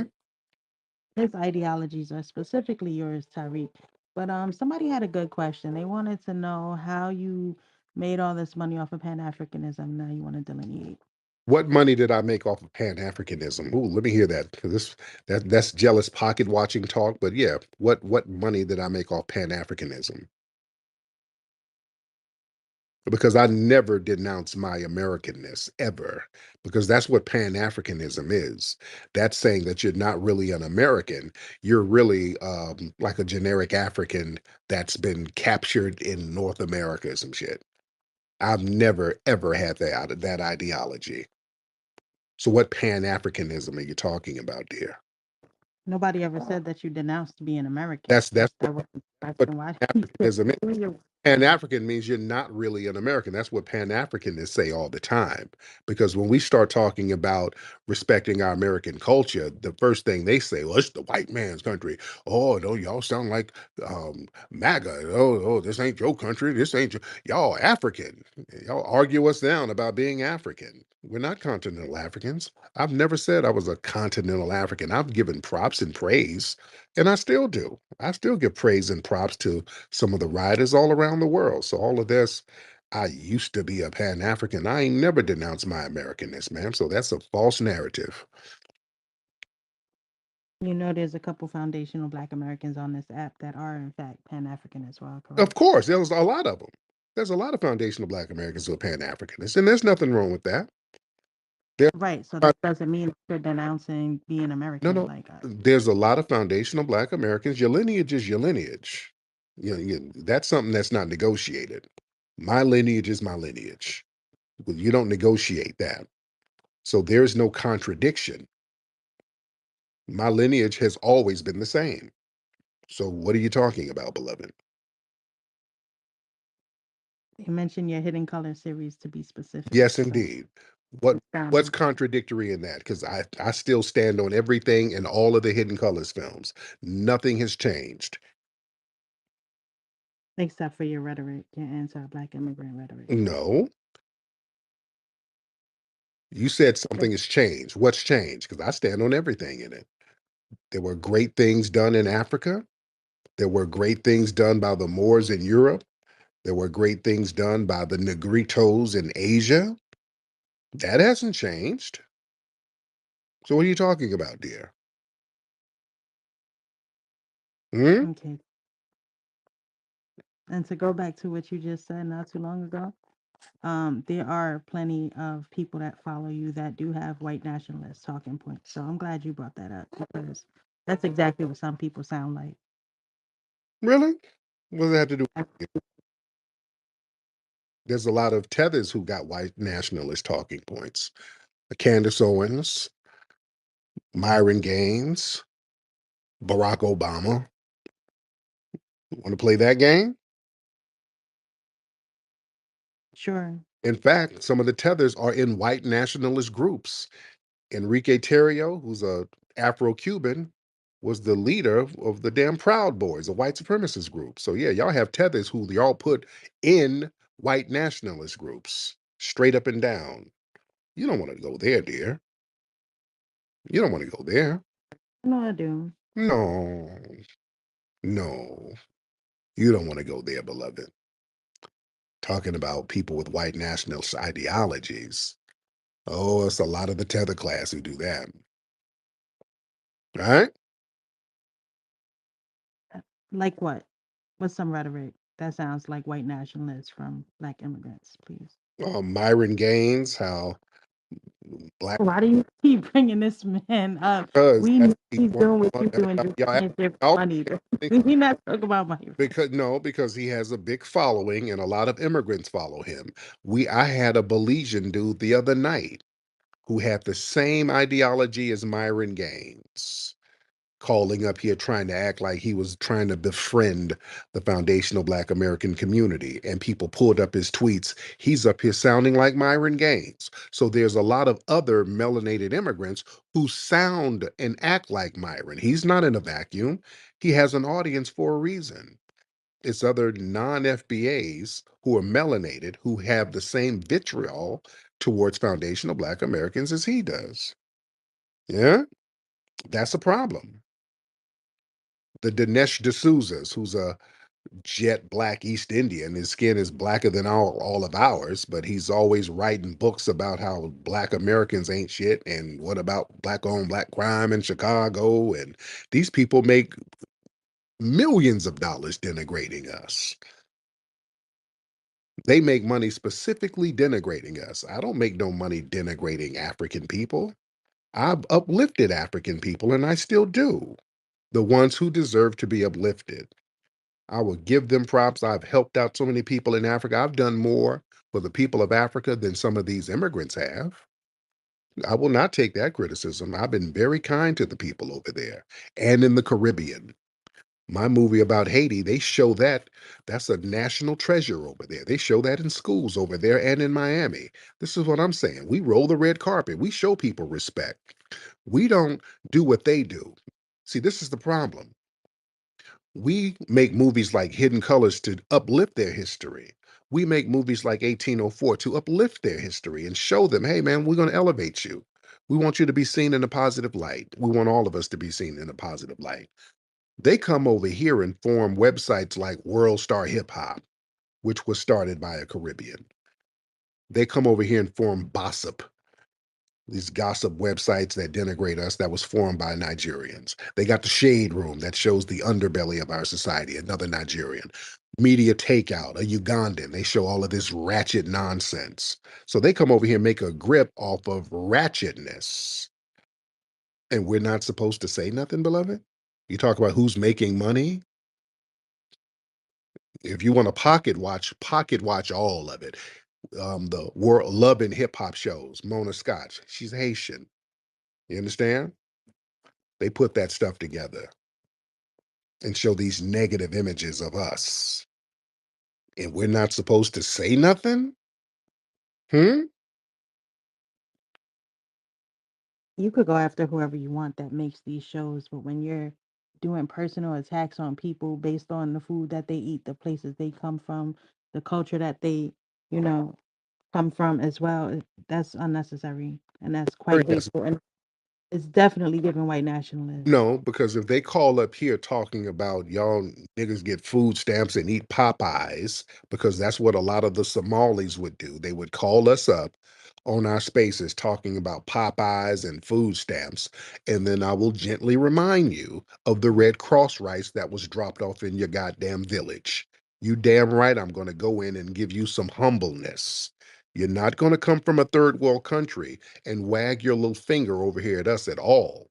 His ideologies are specifically yours, Tariq. But somebody had a good question. They wanted to know how you made all this money off of Pan Africanism. Now you want to delineate. What money did I make off of Pan Africanism? Ooh, let me hear that because that's jealous pocket watching talk. But yeah, what money did I make off Pan Africanism? Because I never denounce my Americanness ever, because that's what Pan Africanism is. That's saying that you're not really an American. You're really like a generic African that's been captured in North America or some shit. I've never ever had that ideology. So what Pan Africanism are you talking about, dear? Nobody ever said that you denounced being American. That's That wasn't the what question. Why Pan do you say Africanism is. you're Pan African means you're not really an American. That's what Pan Africanists say all the time. Because when we start talking about respecting our American culture, the first thing they say, well, it's the white man's country. Oh, no, y'all sound like MAGA. Oh, this ain't your country. This ain't y'all African. Y'all argue us down about being African. We're not continental Africans. I've never said I was a continental African. I've given props and praise, and I still do. I still give praise and props to some of the writers all around the world. So all of this, I used to be a Pan African. I ain't never denounced my Americanness, ma'am. So that's a false narrative. You know, there's a couple foundational Black Americans on this app that are, in fact, Pan African as well, Of correct? course, there's a lot of them. There's a lot of foundational Black Americans who are Pan Africanists, and there's nothing wrong with that. There, Right. So are- that doesn't mean you're denouncing being no, American. no, Like, there's a lot of foundational Black Americans. Your lineage is your lineage. That's something that's not negotiated. My lineage is my lineage. Well, you don't negotiate that. So there's no contradiction. My lineage has always been the same. So what are you talking about, beloved? you mentioned your Hidden Color series to be specific. Yes, So indeed. What what's expound contradictory in that? Because I still stand on everything in all of the Hidden Colors films. Nothing has changed. except for your rhetoric, your anti-Black immigrant rhetoric. No, you said But something has changed. What's changed? Because I stand on everything in it. There were great things done in Africa. There were great things done by the Moors in Europe. There were great things done by the Negritos in Asia. That hasn't changed. So what are you talking about, dear? Hmm? okay. And to go back to what you just said not too long ago, there are plenty of people that follow you that do have white nationalist talking points. So I'm glad you brought that up because that's exactly what some people sound like. Really? What does that have to do with you? There's a lot of tethers who got white nationalist talking points. Candace Owens, Myron Gaines, Barack Obama. Want to play that game? Sure. In fact, some of the tethers are in white nationalist groups. Enrique Terrio, who's a Afro-Cuban, was the leader of the damn Proud Boys, a white supremacist group. So yeah, y'all have tethers who y'all put in white nationalist groups, straight up and down. You don't want to go there, dear. You don't want to go there. No, I do. No, no, you don't want to go there, beloved. Talking about people with white nationalist ideologies. Oh, it's a lot of the tether class who do that. All right? Like what? What's some rhetoric that sounds like white nationalists from black immigrants, please? Myron Gaines, how black Why do you keep bringing this man up? because We that's know he's doing what you do and just y'all, can't share y'all money. think We not talking about money. because no, because he has a big following and a lot of immigrants follow him. I had a Belizean dude the other night who had the same ideology as Myron Gaines, calling up here trying to act like he was trying to befriend the foundational Black American community. And people pulled up his tweets. He's up here sounding like Myron Gaines. So there's a lot of other melanated immigrants who sound and act like Myron. He's not in a vacuum. He has an audience for a reason. It's other non FBAs who are melanated who have the same vitriol towards foundational Black Americans as he does. Yeah, that's a problem. The Dinesh D'Souza's, who's a jet black East Indian. His skin is blacker than all of ours, but he's always writing books about how Black Americans ain't shit and what about black owned black crime in Chicago. And these people make millions of dollars denigrating us. They make money specifically denigrating us. I don't make no money denigrating African people. I've uplifted African people and I still do. The ones who deserve to be uplifted. I will give them props. I've helped out so many people in Africa. I've done more for the people of Africa than some of these immigrants have. I will not take that criticism. I've been very kind to the people over there and in the Caribbean. My movie about Haiti, they show that. That's a national treasure over there. They show that in schools over there and in Miami. This is what I'm saying. We roll the red carpet. We show people respect. We don't do what they do. See, this is the problem. We make movies like Hidden Colors to uplift their history. We make movies like 1804 to uplift their history and show them, hey, man, we're going to elevate you. We want you to be seen in a positive light. We want all of us to be seen in a positive light. They come over here and form websites like World Star Hip Hop, which was started by a Caribbean. They come over here and form Bossip, these gossip websites that denigrate us that was formed by Nigerians. They got the Shade Room that shows the underbelly of our society, another Nigerian. Media Takeout, a Ugandan. They show all of this ratchet nonsense. So they come over here and make a grip off of ratchetness. And we're not supposed to say nothing, beloved? You talk about who's making money. If you want to pocket watch all of it. The world love and hip hop shows. Mona Scott, she's Haitian. You understand? They put that stuff together and show these negative images of us. And we're not supposed to say nothing? Hmm? You could go after whoever you want that makes these shows, but when you're doing personal attacks on people based on the food that they eat, the places they come from, the culture that they, you know, come from as well, that's unnecessary and that's Very quite necessary. hateful. And it's definitely giving white nationalists. No, because if they call up here talking about y'all niggas get food stamps and eat Popeyes, because that's what a lot of the Somalis would do. They would call us up on our spaces talking about Popeyes and food stamps. And then I will gently remind you of the Red Cross rice that was dropped off in your goddamn village. You damn right I'm going to go in and give you some humbleness. You're not going to come from a third world country and wag your little finger over here at us at all.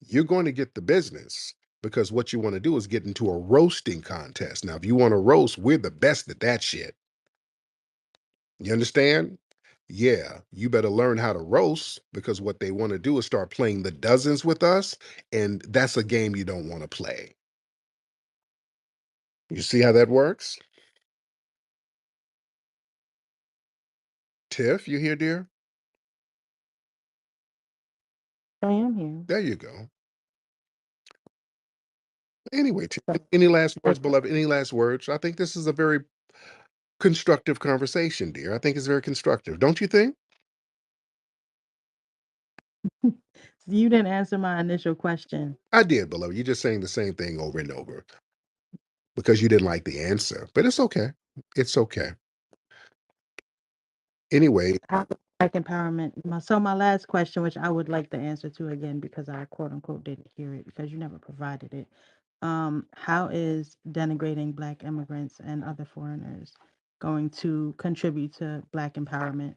You're going to get the business because what you want to do is get into a roasting contest. Now, if you want to roast, we're the best at that shit. You understand? Yeah, you better learn how to roast because what they want to do is start playing the dozens with us, and that's a game you don't want to play. You see how that works? Tiff, you here, dear? I am here. There you go. Anyway, Tiff, any last words, beloved? Any last words? I think this is a very constructive conversation, dear. I think it's very constructive. Don't you think? You didn't answer my initial question. I did, beloved. You're just saying the same thing over and over because you didn't like the answer, but it's okay. It's okay. Anyway, How does Black empowerment. My last question, which I would like the answer to again because I quote unquote didn't hear it because you never provided it. How is denigrating Black immigrants and other foreigners going to contribute to Black empowerment?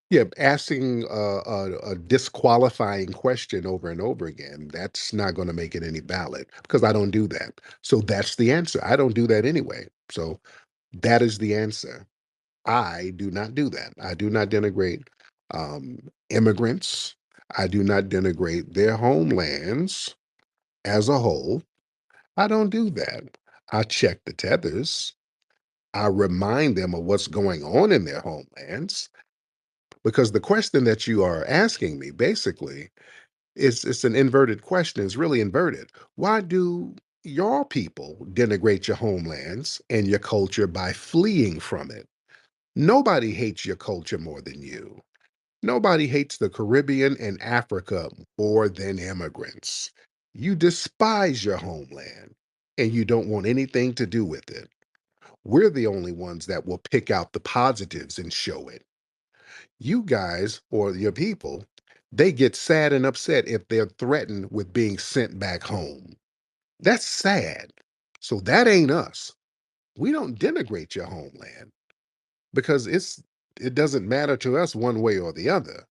yeah, asking a disqualifying question over and over again, that's not going to make it any valid because I don't do that. So that's the answer. I don't do that anyway. So that is the answer. I do not do that. I do not denigrate immigrants. I do not denigrate their homelands as a whole. I don't do that. I check the tethers. I remind them of what's going on in their homelands because the question that you are asking me basically is it's an inverted question. It's really inverted. Why do your people denigrate your homelands and your culture by fleeing from it? Nobody hates your culture more than you. Nobody hates the Caribbean and Africa more than immigrants. You despise your homeland and you don't want anything to do with it. We're the only ones that will pick out the positives and show it. You guys or your people, they get sad and upset if they're threatened with being sent back home. That's sad. So that ain't us. We don't denigrate your homeland because it doesn't matter to us one way or the other.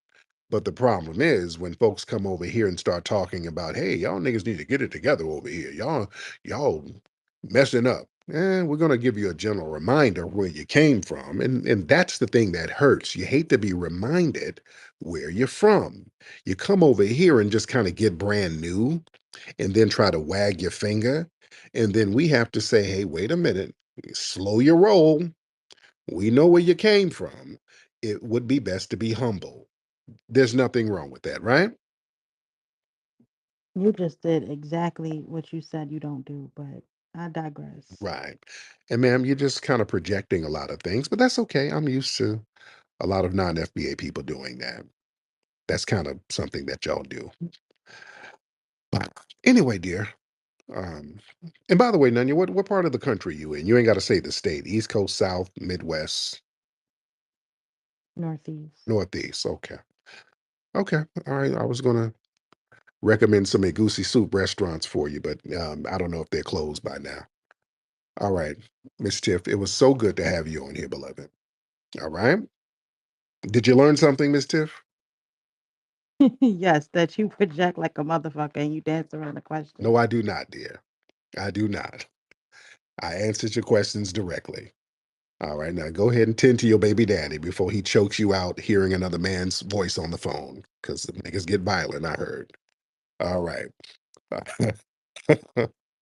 But the problem is when folks come over here and start talking about, hey, y'all niggas need to get it together over here. Y'all messing up. We're gonna give you a general reminder of where you came from. And that's the thing that hurts. You hate to be reminded where you're from. You come over here and just kind of get brand new and then try to wag your finger. And then we have to say, hey, wait a minute, slow your roll. We know where you came from. It would be best to be humble. There's nothing wrong with that, right? You just did exactly what you said you don't do, but I digress. Right. And ma'am, you're just kind of projecting a lot of things, but that's okay. I'm used to a lot of non-FBA people doing that. That's kind of something that y'all do. But anyway, dear. Um, and by the way, Nanya, what part of the country you in? You ain't got to say the state. East Coast, South, Midwest, Northeast. Northeast. Okay. Okay. All right. I was gonna recommend some egusi soup restaurants for you, but I don't know if they're closed by now. All right, Miss Tiff, it was so good to have you on here, beloved. All right. Did you learn something, Miss Tiff? Yes, that you project like a motherfucker and you dance around the question. No, I do not, dear. I do not. I answered your questions directly. All right, now go ahead and tend to your baby daddy before he chokes you out hearing another man's voice on the phone, because the niggas get violent, I heard. All right.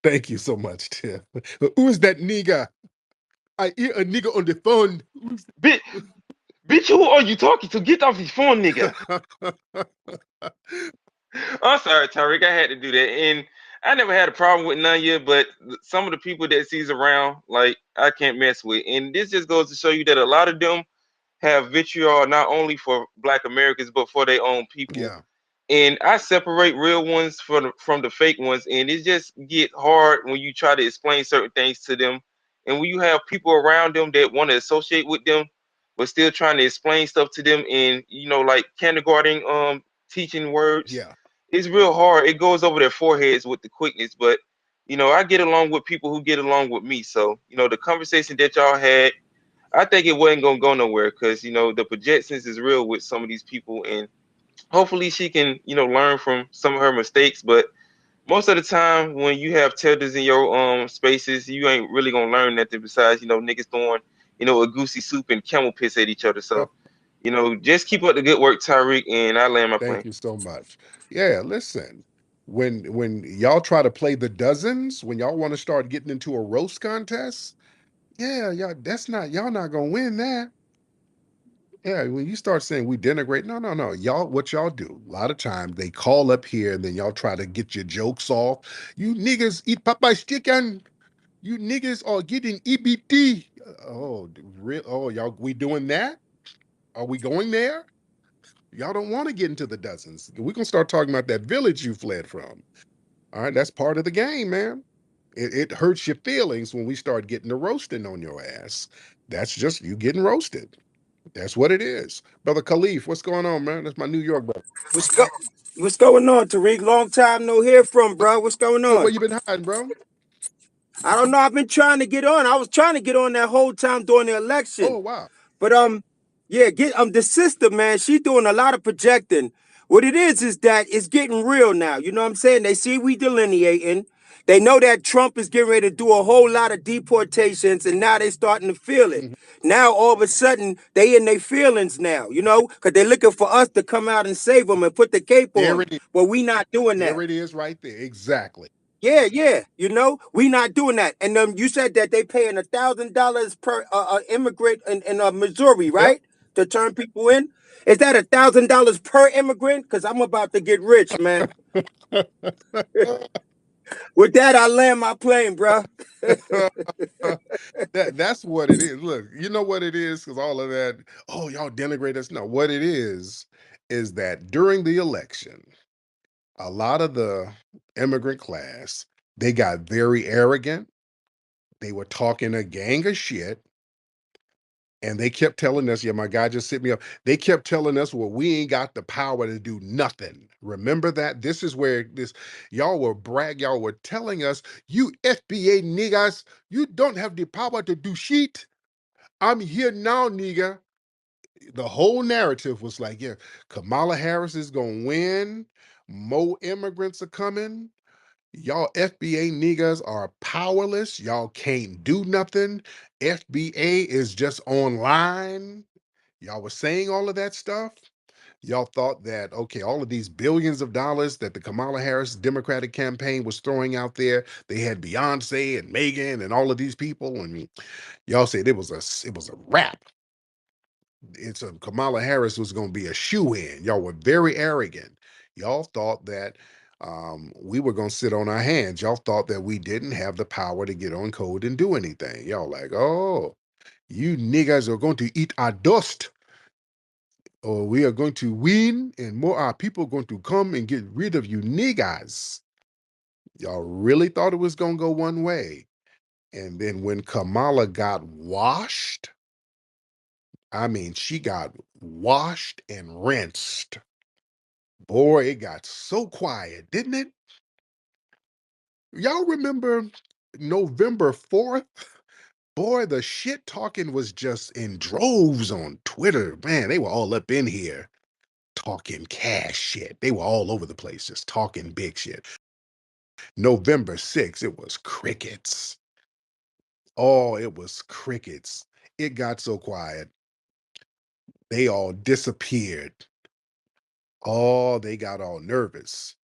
Thank you so much, Tiff. Who is that nigga? I hear a nigga on the phone. Bitch, bitch, who are you talking to? Get off his phone, nigga. I'm sorry, Tariq. I had to do that. And I never had a problem with none yet, but some of the people that sees around, like, I can't mess with. And this just goes to show you that a lot of them have vitriol not only for Black Americans, but for their own people. Yeah, And I separate real ones from the fake ones, and it just get hard when you try to explain certain things to them, and when you have people around them that want to associate with them, but still trying to explain stuff to them in like kindergarten teaching words. yeah. It's real hard. It goes over their foreheads with the quickness, but I get along with people who get along with me. So the conversation that y'all had, I think it wasn't gonna go nowhere because the projections is real with some of these people, and hopefully she can learn from some of her mistakes. But most of the time when you have tethers in your spaces, you ain't really gonna learn nothing besides niggas throwing a goosey soup and camel piss at each other. So, just keep up the good work, Tyreek, and I land my Thank plane. you so much. Yeah, listen. When y'all try to play the dozens, when y'all want to start getting into a roast contest, yeah, y'all not gonna win that. Yeah, when you start saying we denigrate, no, no, no. Y'all, what y'all do, a lot of times they call up here and then y'all try to get your jokes off. You niggas eat Popeye's chicken. You niggas are getting EBT. Oh, real? Oh, y'all, we doing that? Are we going there? Y'all don't want to get into the dozens. We're gonna start talking about that village you fled from. All right, that's part of the game, man. It hurts your feelings when we start getting the roasting on your ass. That's just you getting roasted. That's what it is. Brother Khalif, what's going on, man? That's my New York brother. What's go What's going on, Tariq? Long time no hear from, bro. What's going Good, on? where you been hiding, bro? I don't know. I've been trying to get on. I was trying to get on that whole time during the election. Oh, wow. But yeah, get the sister, man, she doing a lot of projecting. What it is that it's getting real now. You know what I'm saying? They see we delineating. They know that Trump is getting ready to do a whole lot of deportations, and now they starting to feel it. Mhm. Now all of a sudden they in their feelings now, because they're looking for us to come out and save them and put the cape on There them. it is. But we not doing that. There it is right there. Exactly. Yeah, yeah. We not doing that. And you said that they paying $1,000 per immigrant in Missouri, Yep. right? To turn people in. Is that $1,000 per immigrant? Because I'm about to get rich, man. With that, I land my plane, bro. That's what it is. Look, you know what it is? Because all of that, oh, y'all denigrate us. No, what it is that during the election, a lot of the immigrant class, they got very arrogant. They were talking a gang of shit. And they kept telling us, yeah, my guy just hit me up. They kept telling us, well, we ain't got the power to do nothing. Remember that? This is where y'all were telling us, you FBA niggas, you don't have the power to do shit. I'm here now, nigga. The whole narrative was like, yeah, Kamala Harris is gonna win. More immigrants are coming. Y'all FBA niggas are powerless. Y'all can't do nothing. FBA is just online. Y'all were saying all of that stuff. Y'all thought that, okay, all of these billions of dollars that the Kamala Harris Democratic campaign was throwing out there, they had Beyonce and Megan and all of these people, and y'all said it was a wrap. Kamala Harris was going to be a shoe in. Y'all were very arrogant. Y'all thought that we were going to sit on our hands. Y'all thought that we didn't have the power to get on code and do anything. Y'all like, oh, you niggas are going to eat our dust, or we are going to win, and more our people are going to come and get rid of you niggas. Y'all really thought it was going to go one way. And then when Kamala got washed, I mean, she got washed and rinsed. Boy, it got so quiet, didn't it? Y'all remember November 4th? Boy, the shit talking was just in droves on Twitter. Man, they were all up in here talking cash shit. They were all over the place just talking big shit. November 6th, it was crickets. Oh, it was crickets. It got so quiet. They all disappeared. Oh, they got all nervous.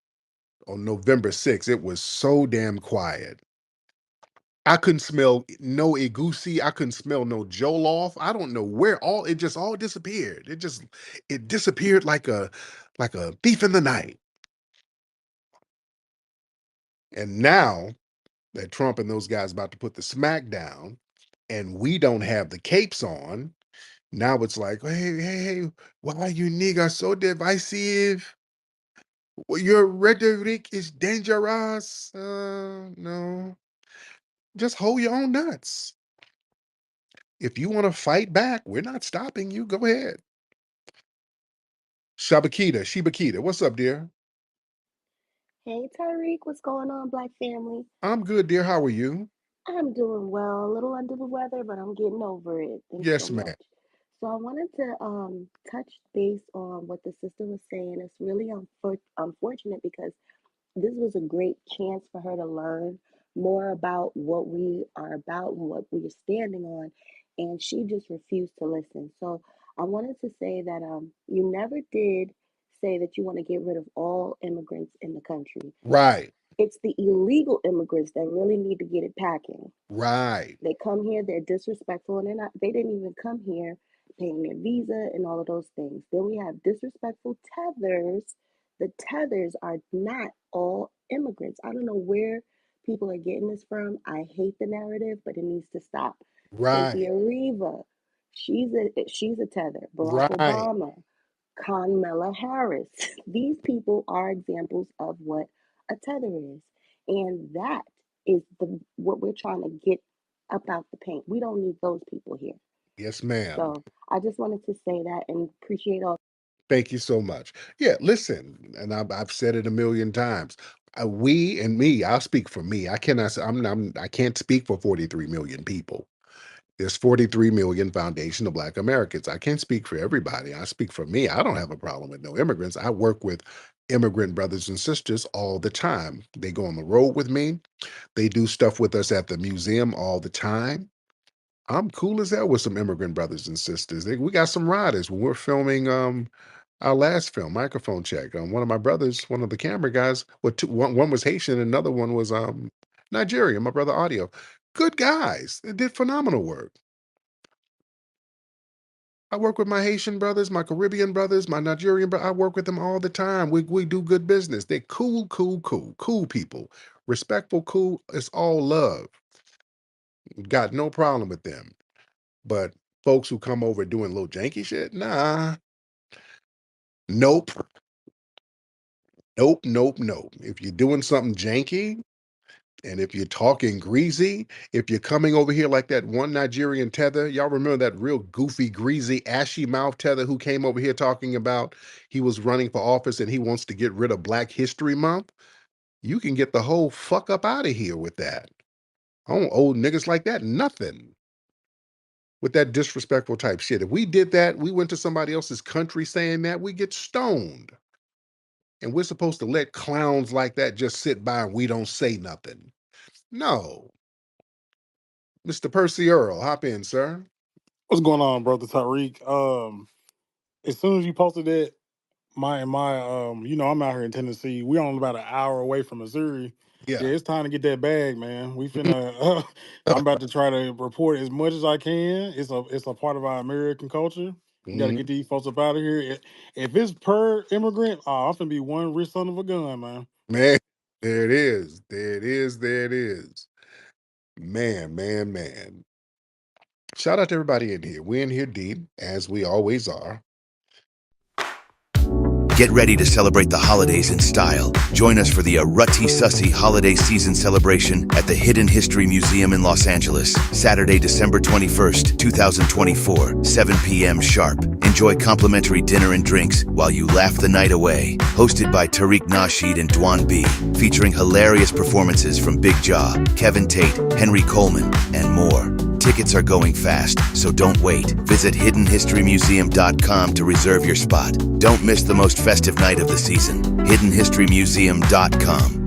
On November 6th, it was so damn quiet. I couldn't smell no Igusi. I couldn't smell no Jollof. I don't know where it just all disappeared. It disappeared like a thief in the night. And now that Trump and those guys about to put the smack down, and we don't have the capes on, now it's like, hey, hey, hey, why you niggas so divisive? Well, your rhetoric is dangerous. No, just hold your own nuts. If you want to fight back, we're not stopping you. Go ahead. Shibakita, what's up, dear? Hey Tariq, what's going on, Black family? I'm good, dear. How are you? I'm doing well, a little under the weather, but I'm getting over it. Thanks so Yes, ma'am. much. So I wanted to touch base on what the sister was saying. It's really unfortunate because this was a great chance for her to learn more about what we are about and what we're standing on. and she just refused to listen. So I wanted to say that you never did say that you want to get rid of all immigrants in the country. Right. It's the illegal immigrants that really need to get it packing. Right. They come here, they're disrespectful, and they didn't even come here paying their visa and all of those things. Then we have disrespectful tethers. The tethers are not all immigrants. I don't know where people are getting this from. I hate the narrative, but it needs to stop. Cynthia Right. Erivo, she's a tether. Barack Right. Obama, Kamala Harris. These people are examples of what a tether is. And that is what we're trying to get up out the paint. We don't need those people here. Yes, ma'am. So I just wanted to say that and appreciate all. Thank you so much. Yeah, listen, and I've said it a million times. We and me, I'll speak for me. I cannot. I can't speak for 43 million people. There's 43 million foundational Black Americans. I can't speak for everybody. I speak for me. I don't have a problem with no immigrants. I work with immigrant brothers and sisters all the time. They go on the road with me. They do stuff with us at the museum all the time. I'm cool as hell with some immigrant brothers and sisters. We got some riders when we're filming our last film, Microphone Check. One of my brothers, one of the camera guys, well, one was Haitian, and another one was Nigerian. My brother Audio, good guys. They did phenomenal work. I work with my Haitian brothers, my Caribbean brothers, my Nigerian brothers. I work with them all the time. We do good business. They're cool people. Respectful, cool. It's all love. Got no problem with them. But folks who come over doing little janky shit, nah. Nope. Nope. If you're doing something janky, and if you're talking greasy, if you're coming over here like that one Nigerian tether, y'all remember that real goofy, greasy, ashy mouth tether who came over here talking about he was running for office and he wants to get rid of Black History Month? You can get the whole fuck up out of here with that. I don't owe niggas like that nothing with that disrespectful type shit. If we did that, we went to somebody else's country saying that, we get stoned. And we're supposed to let clowns like that just sit by and we don't say nothing. No. Mr. Percy Earl, hop in, sir. What's going on, brother Tariq? As soon as you posted that, I'm out here in Tennessee. We only about an hour away from Missouri. Yeah. Yeah, it's time to get that bag, man. We finna. I'm about to try to report as much as I can. It's a part of our American culture. We got to Mhm. get these folks up out of here. If it's per immigrant, I'm finna be one rich son of a gun, man. Man, there it is. There it is. Man. Shout out to everybody in here. We're in here deep, as we always are. Get ready to celebrate the holidays in style. Join us for the Arati Sussy Holiday Season Celebration at the Hidden History Museum in Los Angeles, Saturday, December 21st, 2024, 7 p.m. sharp. Enjoy complimentary dinner and drinks while you laugh the night away. Hosted by Tariq, Nasheed, and Dwan B. Featuring hilarious performances from Big Jaw, Kevin Tate, Henry Coleman, and more. Tickets are going fast, so don't wait. Visit hiddenhistorymuseum.com to reserve your spot. Don't miss the most festive night of the season. hiddenhistorymuseum.com.